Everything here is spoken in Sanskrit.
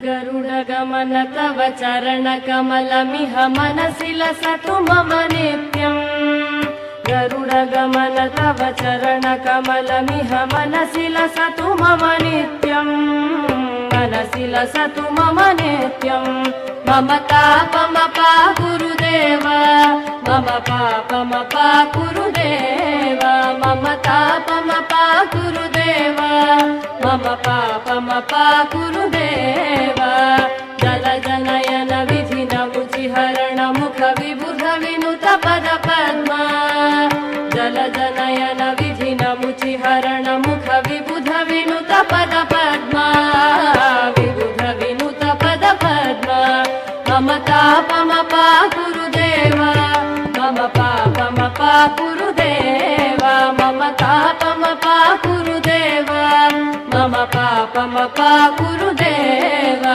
गरुडगमन तव चरणकमलमिह मनसि लसतु मम नित्यम्। गरुडगमन तव चरणकमलमिह मनसि लसतु मम नित्यम्। मनसि लसतु मम नित्यम्। मम तापमपा गुरुदेव, मम पापमपा गुरुदेव, मम तापमपा गुरुदेव, मम पापमपा गुरुदेव। जलजनयन विधिन मुचिहरण मुख विबुध विनुत पद पद्मा। जलजनयन विधिन मुचिहरण मुख विबुध विनुत पद पद्मा। विबुध विनुत पद पद्मा। मम तापमपा गुरुदेव, मम पापमपा गुरुदेव, मम तापमपा गुरुदेव, मम पापमपा गुरुदेव।